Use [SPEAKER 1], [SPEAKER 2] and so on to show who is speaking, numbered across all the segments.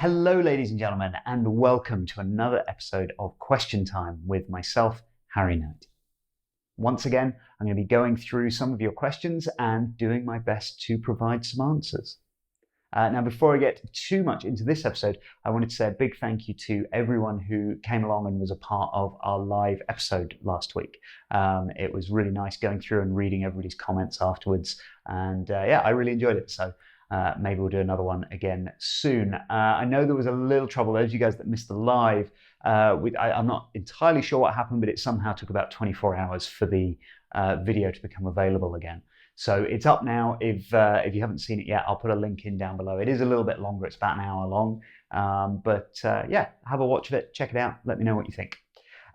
[SPEAKER 1] Hello, ladies and gentlemen, and welcome to another episode of Question Time with myself, Harry Knight. Once again, I'm going to be going through some of your questions and doing my best to provide some answers. Now, before I get too much into this episode, I wanted to say a big thank you to everyone who came along and was a part of our live episode last week. It was really nice going through and reading everybody's comments afterwards, and I really enjoyed it. So maybe we'll do another one again soon. I know there was a little trouble, those of you guys that missed the live, I'm not entirely sure what happened, but it somehow took about 24 hours for the video to become available again. So it's up now. If you haven't seen it yet, I'll put a link in down below. It is a little bit longer, it's about an hour long, but have a watch of it, check it out, let me know what you think.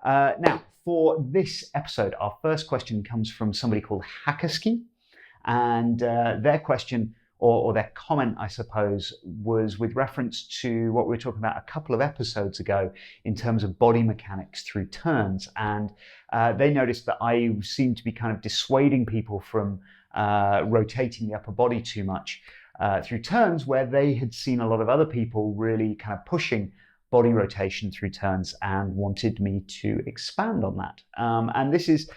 [SPEAKER 1] Now, for this episode, our first question comes from somebody called Hackerski, and their question, or their comment, I suppose, was with reference to what we were talking about a couple of episodes ago in terms of body mechanics through turns. And they noticed that I seemed to be kind of dissuading people from rotating the upper body too much through turns, where they had seen a lot of other people really kind of pushing body rotation through turns and wanted me to expand on that. And this is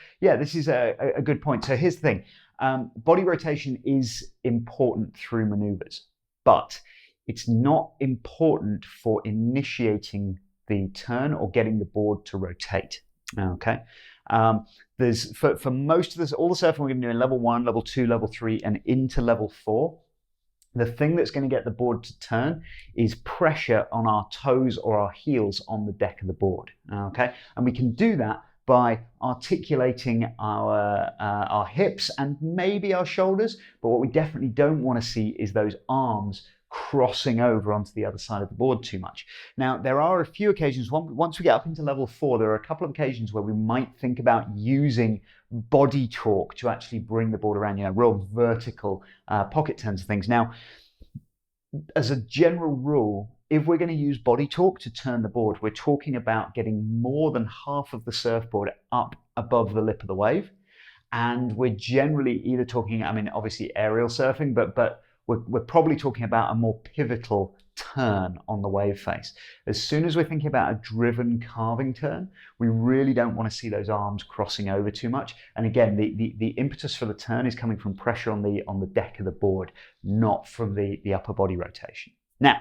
[SPEAKER 1] a good point. So here's the thing. Body rotation is important through maneuvers, but it's not important for initiating the turn or getting the board to rotate. Okay. There's for most of this, all the surfing we're going to do in level 1, level 2, level 3, and into level 4, the thing that's going to get the board to turn is pressure on our toes or our heels on the deck of the board. Okay, and we can do that by articulating our hips and maybe our shoulders, but what we definitely don't want to see is those arms crossing over onto the other side of the board too much. Now, there are a few occasions, once we get up into level 4, there are a couple of occasions where we might think about using body torque to actually bring the board around, real vertical pocket turns and things. Now, as a general rule, if we're going to use body torque to turn the board, we're talking about getting more than half of the surfboard up above the lip of the wave. And we're generally either talking, obviously aerial surfing, but we're probably talking about a more pivotal turn on the wave face. As soon as we're thinking about a driven carving turn, we really don't want to see those arms crossing over too much. And again, the impetus for the turn is coming from pressure on the deck of the board, not from the upper body rotation. Now,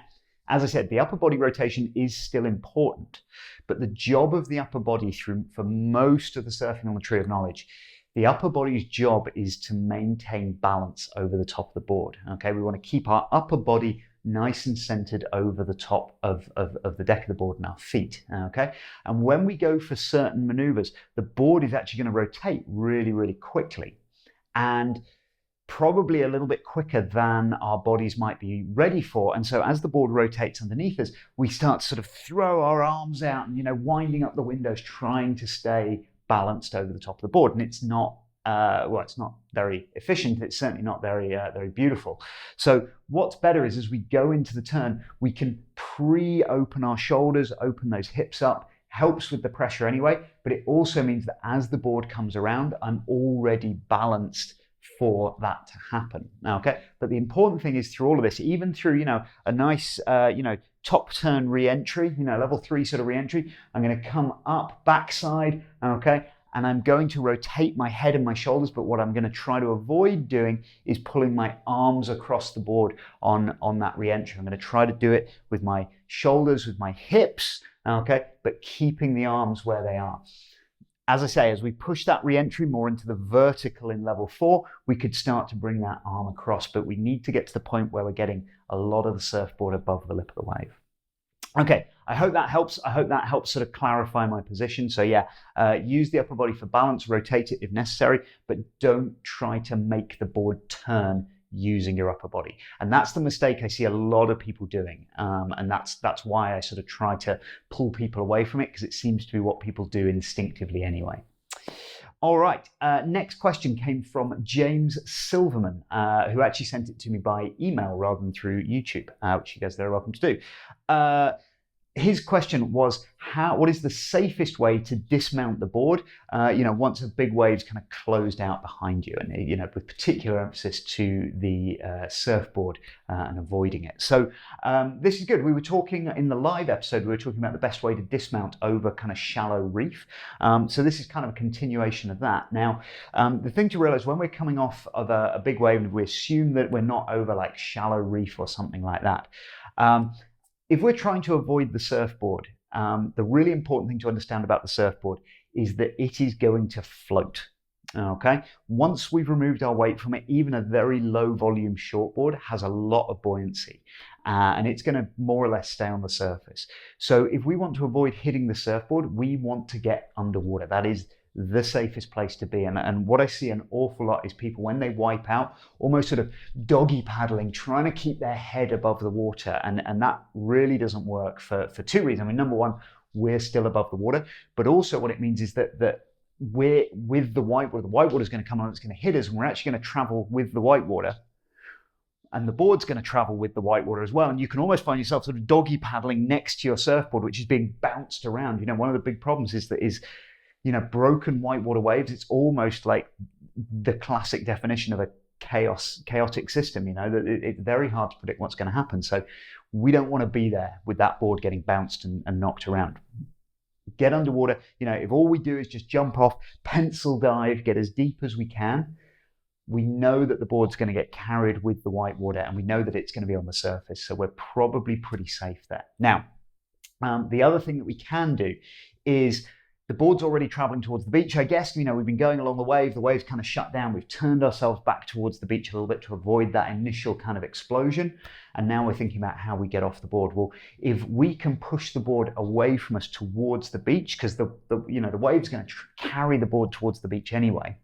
[SPEAKER 1] as I said, the upper body rotation is still important, but the job of the upper body for most of the surfing on the Tree of Knowledge, the upper body's job is to maintain balance over the top of the board. Okay, we want to keep our upper body nice and centered over the top of the deck of the board and our feet. Okay, and when we go for certain maneuvers, the board is actually going to rotate really, really quickly, and probably a little bit quicker than our bodies might be ready for. And so as the board rotates underneath us, we start to sort of throw our arms out and, winding up the windows, trying to stay balanced over the top of the board. And it's not, it's not very efficient. It's certainly not very beautiful. So what's better is as we go into the turn, we can pre-open our shoulders, open those hips up. Helps with the pressure anyway, but it also means that as the board comes around, I'm already balanced for that to happen. Okay, but the important thing is through all of this, even through a nice top turn re-entry, level 3 sort of re-entry, I'm going to come up backside, okay, and I'm going to rotate my head and my shoulders, but what I'm going to try to avoid doing is pulling my arms across the board on that re-entry. I'm going to try to do it with my shoulders, with my hips, okay, but keeping the arms where they are. As I say, as we push that re-entry more into the vertical in level 4, we could start to bring that arm across, but we need to get to the point where we're getting a lot of the surfboard above the lip of the wave. Okay, I hope that helps. I hope that helps sort of clarify my position. So use the upper body for balance, rotate it if necessary, but don't try to make the board turn using your upper body. And that's the mistake I see a lot of people doing. And that's why I sort of try to pull people away from it, because it seems to be what people do instinctively anyway. All right, next question came from James Silverman, who actually sent it to me by email rather than through YouTube, which you guys are very welcome to do. his question was, what is the safest way to dismount the board, once a big wave's kind of closed out behind you, and with particular emphasis to the surfboard and avoiding it. So this is good. We were talking in the live episode, we were talking about the best way to dismount over kind of shallow reef. So this is kind of a continuation of that. Now, the thing to realize when we're coming off of a big wave, we assume that we're not over like shallow reef or something like that. If we're trying to avoid the surfboard, the really important thing to understand about the surfboard is that it is going to float. Okay. Once we've removed our weight from it, even a very low volume shortboard has a lot of buoyancy, and it's going to more or less stay on the surface. So if we want to avoid hitting the surfboard, we want to get underwater. That is the safest place to be. And what I see an awful lot is people, when they wipe out, almost sort of doggy paddling, trying to keep their head above the water. And that really doesn't work for two reasons. I mean, number one, we're still above the water, but also what it means is that we're with the whitewater is going to come on, it's going to hit us, and we're actually going to travel with the whitewater. And the board's going to travel with the whitewater as well. And you can almost find yourself sort of doggy paddling next to your surfboard, which is being bounced around. One of the big problems is broken whitewater waves. It's almost like the classic definition of a chaotic system. It's very hard to predict what's going to happen. So we don't want to be there with that board getting bounced and knocked around. Get underwater. If all we do is just jump off, pencil dive, get as deep as we can, we know that the board's going to get carried with the whitewater, and we know that it's going to be on the surface. So we're probably pretty safe there. Now, the other thing that we can do is, the board's already traveling towards the beach. I guess, we've been going along the wave's kind of shut down. We've turned ourselves back towards the beach a little bit to avoid that initial kind of explosion. And now we're thinking about how we get off the board. Well, if we can push the board away from us towards the beach, because the wave's going to carry the board towards the beach anyway.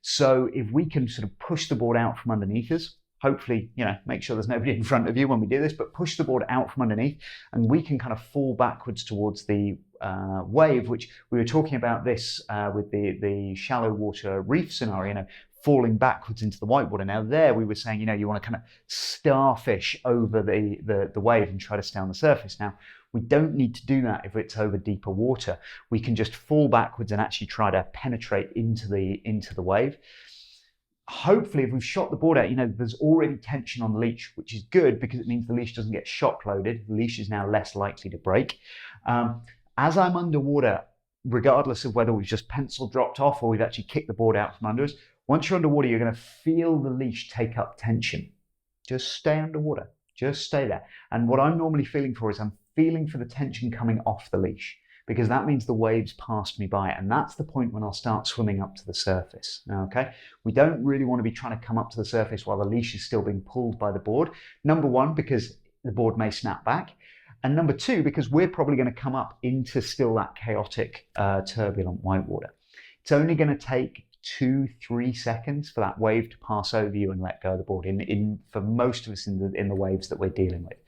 [SPEAKER 1] So if we can sort of push the board out from underneath us, hopefully, make sure there's nobody in front of you when we do this, but push the board out from underneath, and we can kind of fall backwards towards the wave, which we were talking about this with the shallow water reef scenario, falling backwards into the whitewater. Now there we were saying, you want to kind of starfish over the wave and try to stay on the surface. Now, we don't need to do that if it's over deeper water. We can just fall backwards and actually try to penetrate into the wave. Hopefully, if we've shot the board out, there's already tension on the leash, which is good because it means the leash doesn't get shock loaded. The leash is now less likely to break. As I'm underwater, regardless of whether we've just pencil dropped off or we've actually kicked the board out from under us, once you're underwater, you're going to feel the leash take up tension. Just stay underwater. Just stay there. And what I'm normally feeling for is I'm feeling for the tension coming off the leash, because that means the waves passed me by, and that's the point when I'll start swimming up to the surface. Okay, we don't really want to be trying to come up to the surface while the leash is still being pulled by the board. Number one, because the board may snap back, and number two, because we're probably going to come up into still that chaotic, turbulent whitewater. It's only going to take 2-3 seconds for that wave to pass over you and let go of the board. For most of us in the waves that we're dealing with.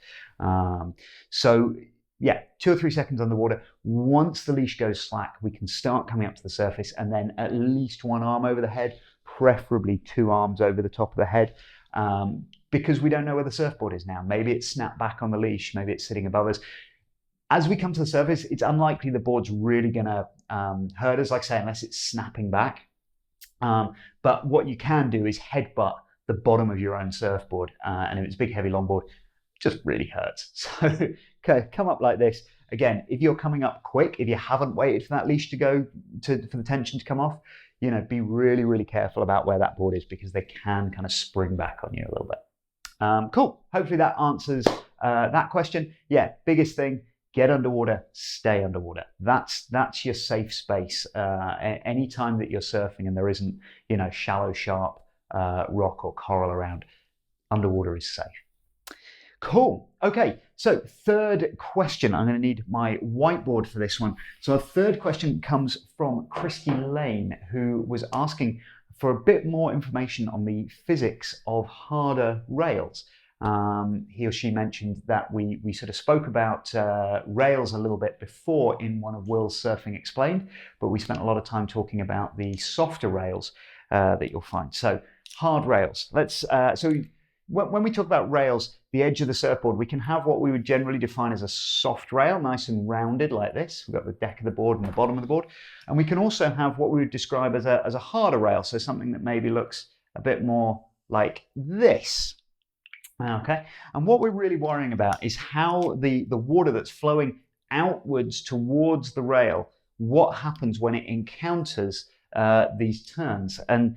[SPEAKER 1] So yeah, 2 or 3 seconds underwater. Once the leash goes slack, we can start coming up to the surface, and then at least one arm over the head, preferably 2 arms over the top of the head, because we don't know where the surfboard is now. Maybe it's snapped back on the leash, maybe it's sitting above us. As we come to the surface, it's unlikely the board's really going to hurt us, like I say, unless it's snapping back. But what you can do is headbutt the bottom of your own surfboard, and if it's a big, heavy longboard, it just really hurts. So okay, come up like this. Again, if you're coming up quick, if you haven't waited for that leash to go for the tension to come off, be really, really careful about where that board is, because they can kind of spring back on you a little bit. Cool. Hopefully that answers that question. Yeah, biggest thing, get underwater, stay underwater. That's your safe space. Anytime that you're surfing and there isn't, shallow, sharp rock or coral around, underwater is safe. Cool. Okay, so third question. I'm going to need my whiteboard for this one. So our third question comes from Christi Lane, who was asking for a bit more information on the physics of harder rails. He or she mentioned that we sort of spoke about rails a little bit before in one of Will's Surfing Explained, but we spent a lot of time talking about the softer rails that you'll find. So hard rails. when we talk about rails, the edge of the surfboard, we can have what we would generally define as a soft rail, nice and rounded like this. We've got the deck of the board and the bottom of the board. And we can also have what we would describe as a harder rail, so something that maybe looks a bit more like this. Okay, and what we're really worrying about is how the water that's flowing outwards towards the rail, what happens when it encounters these turns. And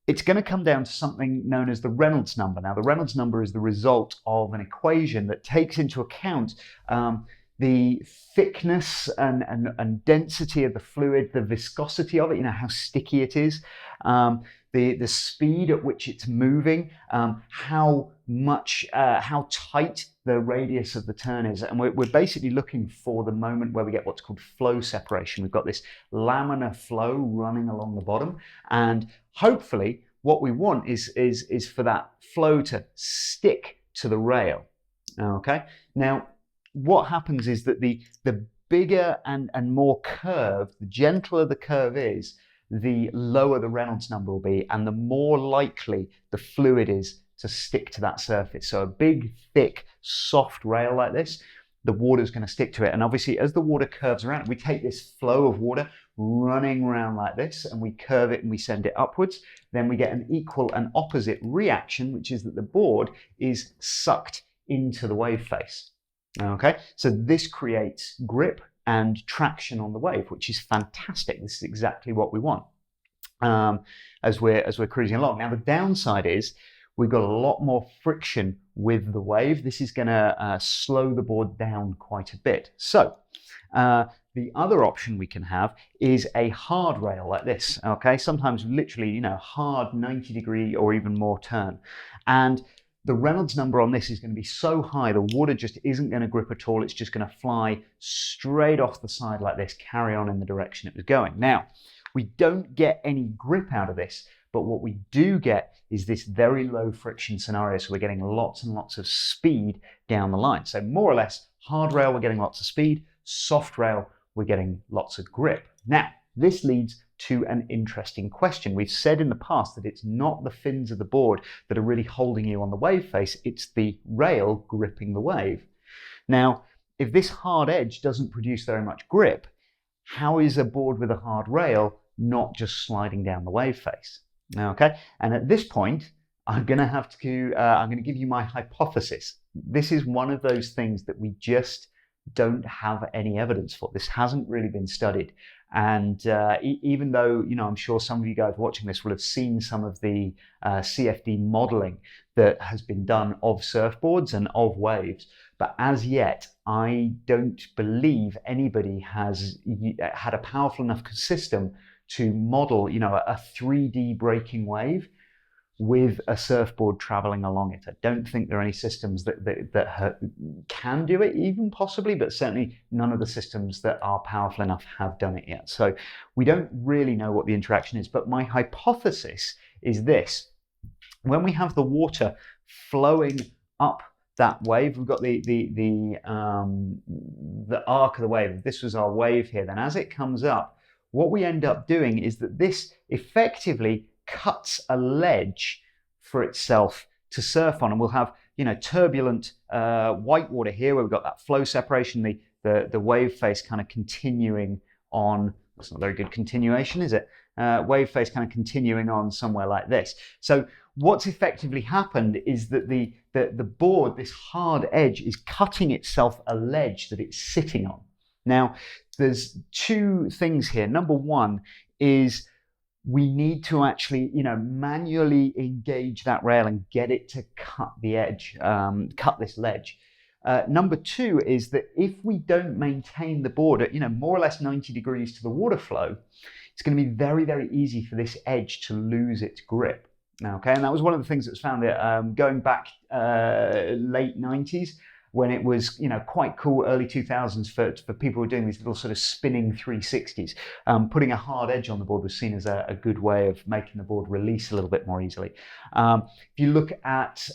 [SPEAKER 1] it's going to come down to something known as the Reynolds number. Now, the Reynolds number is the result of an equation that takes into account the thickness and density of the fluid, the viscosity of it, how sticky it is, the speed at which it's moving, how tight the radius of the turn is. And we're basically looking for the moment where we get what's called flow separation. We've got this laminar flow running along the bottom, and hopefully what we want is for that flow to stick to the rail. Okay, now what happens is that the bigger and more curved, the gentler the curve is, the lower the Reynolds number will be, and the more likely the fluid is to stick to that surface. So a big, thick, soft rail like this, the water's going to stick to it. And obviously, as the water curves around, we take this flow of water running around like this, and we curve it and we send it upwards. Then we get an equal and opposite reaction, which is that the board is sucked into the wave face. Okay, so this creates grip and traction on the wave, which is fantastic. This is exactly what we want as we're cruising along. Now, the downside is we've got a lot more friction with the wave. This is going to slow the board down quite a bit. So the other option we can have is a hard rail like this. Okay, sometimes literally, hard 90-degree or even more turn. And the Reynolds number on this is going to be so high, the water just isn't going to grip at all. It's just going to fly straight off the side like this, carry on in the direction it was going. Now, we don't get any grip out of this, but what we do get is this very low friction scenario. So we're getting lots and lots of speed down the line. So more or less, hard rail, we're getting lots of speed. Soft rail, we're getting lots of grip. Now, this leads to an interesting question. We've said in the past that it's not the fins of the board that are really holding you on the wave face, it's the rail gripping the wave. Now, if this hard edge doesn't produce very much grip, how is a board with a hard rail not just sliding down the wave face? Okay, and at this point, I'm going to give you my hypothesis. This is one of those things that we just don't have any evidence for. This hasn't really been studied. And even though, I'm sure some of you guys watching this will have seen some of the CFD modeling that has been done of surfboards and of waves, but as yet, I don't believe anybody has had a powerful enough system to model, a 3D breaking wave with a surfboard traveling along it. I don't think there are any systems that can do it, even possibly, but certainly none of the systems that are powerful enough have done it yet. So we don't really know what the interaction is, but my hypothesis is this. When we have the water flowing up that wave, we've got the arc of the wave. If this was our wave here, then as it comes up, what we end up doing is that this effectively cuts a ledge for itself to surf on, and we'll have turbulent white water here where we've got that flow separation, the wave face kind of continuing on. That's not a very good continuation, is it? Wave face kind of continuing on somewhere like this. So what's effectively happened is that the board, this hard edge, is cutting itself a ledge that it's sitting on. Now, there's two things here. Number one is we need to actually, manually engage that rail and get it to cut the edge, cut this ledge. Number two is that if we don't maintain the board at, more or less 90 degrees to the water flow, it's going to be very, very easy for this edge to lose its grip. Okay, and that was one of the things that was found going back late 90s, when it was, quite cool, early 2000s for people who were doing these little sort of spinning 360s. Putting a hard edge on the board was seen as a good way of making the board release a little bit more easily. If you look at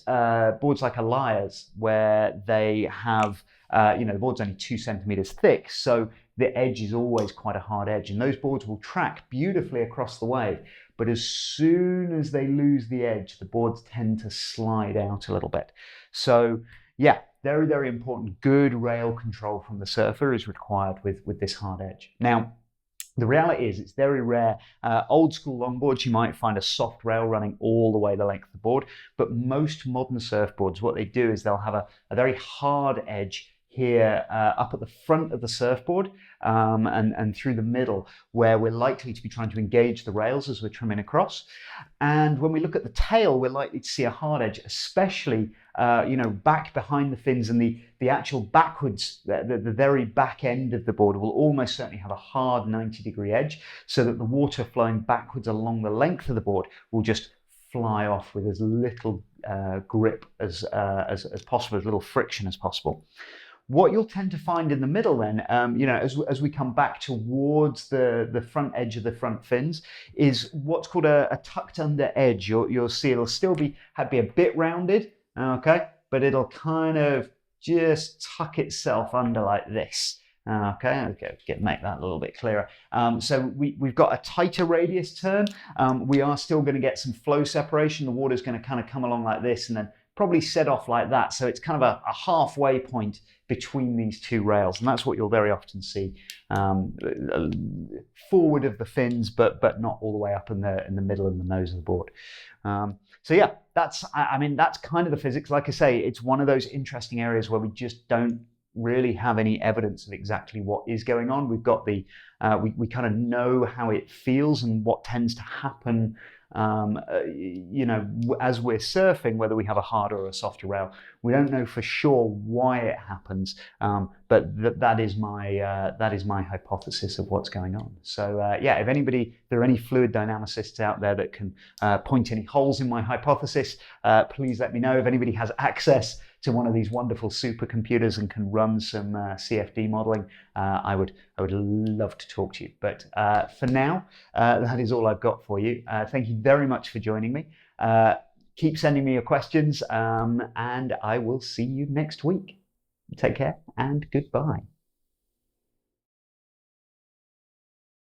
[SPEAKER 1] boards like Elias, where they have, the board's only 2 centimeters thick, so the edge is always quite a hard edge, and those boards will track beautifully across the wave. but as soon as they lose the edge, the boards tend to slide out a little bit. So yeah, very, very important. Good rail control from the surfer is required with this hard edge. Now, the reality is it's very rare. Old school longboards, you might find a soft rail running all the way the length of the board, but most modern surfboards, what they do is they'll have a very hard edge here up at the front of the surfboard and through the middle, where we're likely to be trying to engage the rails as we're trimming across. And when we look at the tail, we're likely to see a hard edge, especially back behind the fins, and the actual backwards, the very back end of the board will almost certainly have a hard 90-degree edge, so that the water flowing backwards along the length of the board will just fly off with as little grip as possible, as little friction as possible. What you'll tend to find in the middle then, as we come back towards the front edge of the front fins, is what's called a tucked under edge. You'll see it'll still be a bit rounded, okay, but it'll kind of just tuck itself under like this. Okay, make that a little bit clearer. So we've got a tighter radius turn. We are still going to get some flow separation. The water's going to kind of come along like this and then probably set off like that. So it's kind of a halfway point between these two rails, and that's what you'll very often see forward of the fins, but not all the way up in the middle and the nose of the board. So yeah, that's kind of the physics. Like I say, it's one of those interesting areas where we just don't really have any evidence of exactly what is going on. We've got we kind of know how it feels and what tends to happen as we're surfing, whether we have a harder or a softer rail. We don't know for sure why it happens, but that is my hypothesis of what's going on. So if there are any fluid dynamicists out there that can point any holes in my hypothesis, please let me know. If anybody has access to one of these wonderful supercomputers and can run some CFD modeling, I would love to talk to you. But for now, that is all I've got for you. Thank you very much for joining me. Keep sending me your questions, and I will see you next week. Take care and goodbye.